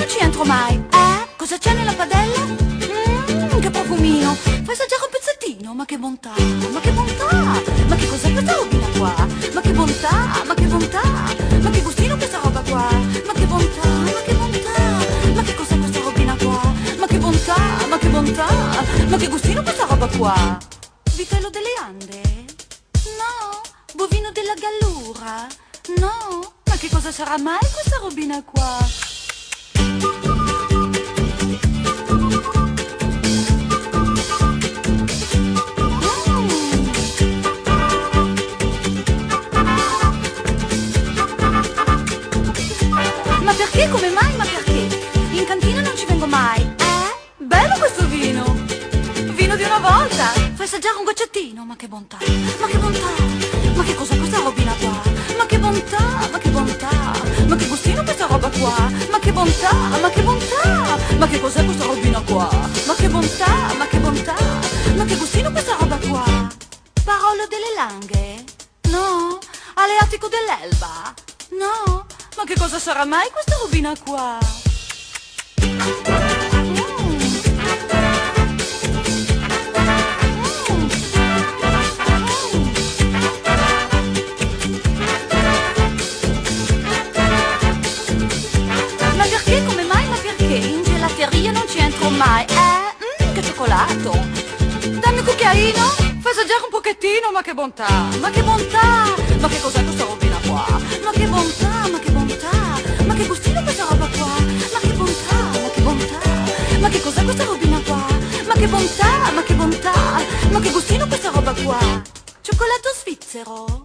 non ci entro mai. Cosa c'è nella padella? Che profumino. Fai assaggiare un pezzettino. Ma che bontà, ma che bontà. Ma che cos'è questa robina qua? Ma che bontà, ma che bontà. Ma che gustino questa roba qua? Ma che bontà, ma che bontà. Ma che cos'è questa robina qua? Ma che bontà, ma che bontà. Ma che gustino questa roba qua? Vitello delle Ande? No. Bovino della Gallura? No. Ma che cosa sarà mai questa robina qua? Ma perché? Come mai? Ma perché? In cantina non ci vengo mai. Bello questo vino. Vino di una volta. Fai assaggiare un goccettino. Ma che bontà. Ma che bontà. Ma che cos'è questa robina qua? Ma che bontà. Ma che bontà. Ma che gustino questa roba qua? Ma che bontà. Ma che bontà. Ma che cos'è questa robina qua? Ma che bontà. Ma che bontà. Ma che gustino questa roba qua? Parolo delle Langhe? No. Aleatico dell'Elba? No. Ma che cosa sarà mai questa robina qua? Ma perché? Come mai? Ma perché? In gelateria non ci entro mai. Che cioccolato. Dammi un cucchiaino. Fai assaggiare un pochettino. Ma che bontà. Ma che bontà. Ma che cos'è questa robina qua? Ma che bontà. Ma che bontà. Ma che gustino questa roba qua? Ma che bontà. Ma che bontà. Ma che cos'è questa robina qua? Ma che bontà. Ma che bontà. Ma che gustino questa roba qua? Cioccolato svizzero?